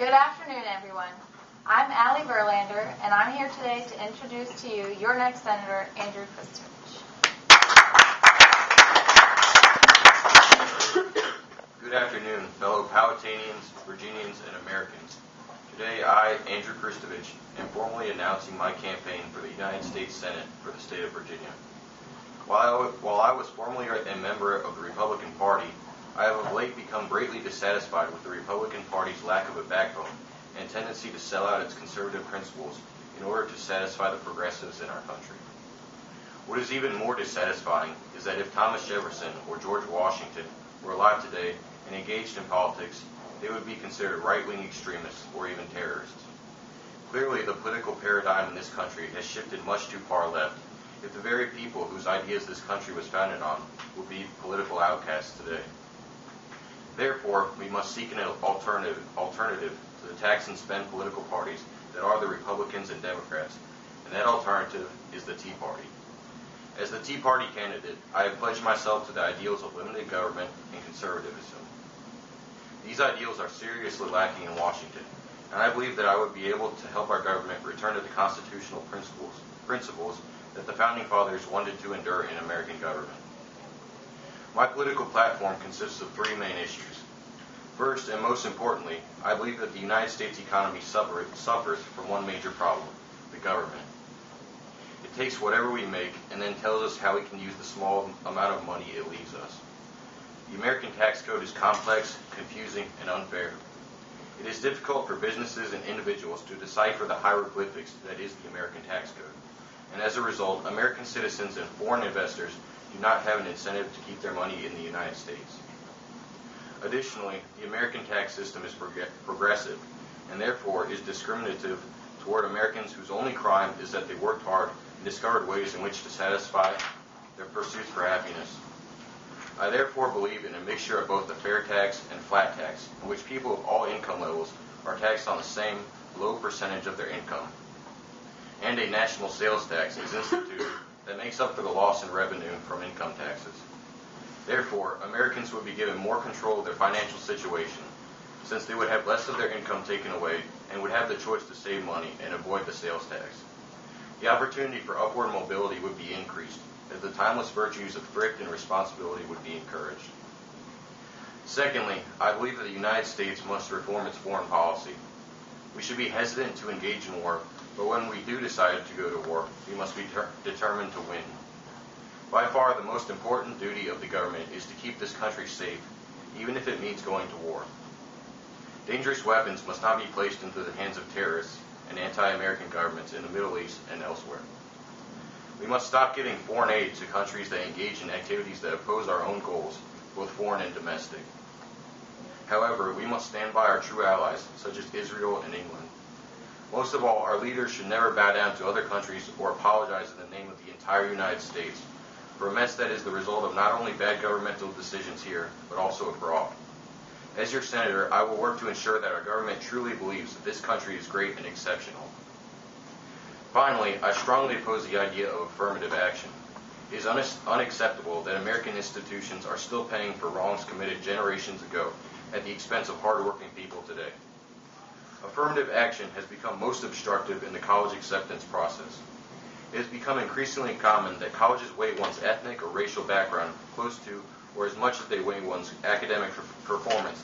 Good afternoon, everyone. I'm Allie Verlander, and I'm here today to introduce to you your next Senator, Andrew Christovich. Good afternoon, fellow Powhatanians, Virginians, and Americans. Today, I, Andrew Christovich, am formally announcing my campaign for the United States Senate for the state of Virginia. While I was formerly a member of the Republican Party, I have of late become greatly dissatisfied with the Republican Party's lack of a backbone and tendency to sell out its conservative principles in order to satisfy the progressives in our country. What is even more dissatisfying is that if Thomas Jefferson or George Washington were alive today and engaged in politics, they would be considered right-wing extremists or even terrorists. Clearly, the political paradigm in this country has shifted much too far left if the very people whose ideas this country was founded on would be political outcasts today. Therefore, we must seek an alternative to the tax and spend political parties that are the Republicans and Democrats, and that alternative is the Tea Party. As the Tea Party candidate, I have pledged myself to the ideals of limited government and conservatism. These ideals are seriously lacking in Washington, and I believe that I would be able to help our government return to the constitutional principles that the Founding Fathers wanted to endure in American government. My political platform consists of three main issues. First, and most importantly, I believe that the United States economy suffers from one major problem: the government. It takes whatever we make and then tells us how we can use the small amount of money it leaves us. The American tax code is complex, confusing, and unfair. It is difficult for businesses and individuals to decipher the hieroglyphics that is the American tax code. And as a result, American citizens and foreign investors do not have an incentive to keep their money in the United States. Additionally, the American tax system is progressive and therefore is discriminative toward Americans whose only crime is that they worked hard and discovered ways in which to satisfy their pursuits for happiness. I therefore believe in a mixture of both a fair tax and flat tax, in which people of all income levels are taxed on the same low percentage of their income. And a national sales tax is instituted that makes up for the loss in revenue from income taxes. Therefore, Americans would be given more control of their financial situation, since they would have less of their income taken away and would have the choice to save money and avoid the sales tax. The opportunity for upward mobility would be increased, as the timeless virtues of thrift and responsibility would be encouraged. Secondly, I believe that the United States must reform its foreign policy. We should be hesitant to engage in war, but when we do decide to go to war, we must be determined to win. By far, the most important duty of the government is to keep this country safe, even if it means going to war. Dangerous weapons must not be placed into the hands of terrorists and anti-American governments in the Middle East and elsewhere. We must stop giving foreign aid to countries that engage in activities that oppose our own goals, both foreign and domestic. However, we must stand by our true allies, such as Israel and England. Most of all, our leaders should never bow down to other countries or apologize in the name of the entire United States for a mess that is the result of not only bad governmental decisions here, but also abroad. As your senator, I will work to ensure that our government truly believes that this country is great and exceptional. Finally, I strongly oppose the idea of affirmative action. It is unacceptable that American institutions are still paying for wrongs committed generations ago at the expense of hardworking people today. Affirmative action has become most obstructive in the college acceptance process. It has become increasingly common that colleges weigh one's ethnic or racial background close to or as much as they weigh one's academic performance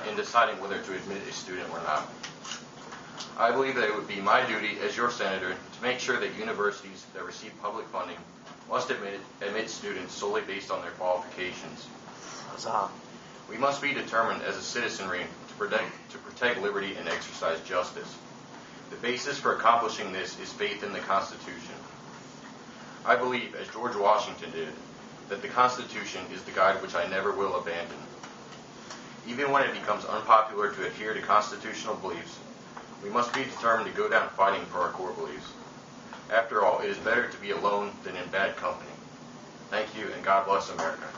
in deciding whether to admit a student or not. I believe that it would be my duty as your senator to make sure that universities that receive public funding must admit students solely based on their qualifications. Huzzah. We must be determined as a citizenry to protect liberty and exercise justice. The basis for accomplishing this is faith in the Constitution. I believe, as George Washington did, that the Constitution is the guide which I never will abandon. Even when it becomes unpopular to adhere to constitutional beliefs, we must be determined to go down fighting for our core beliefs. After all, it is better to be alone than in bad company. Thank you, and God bless America.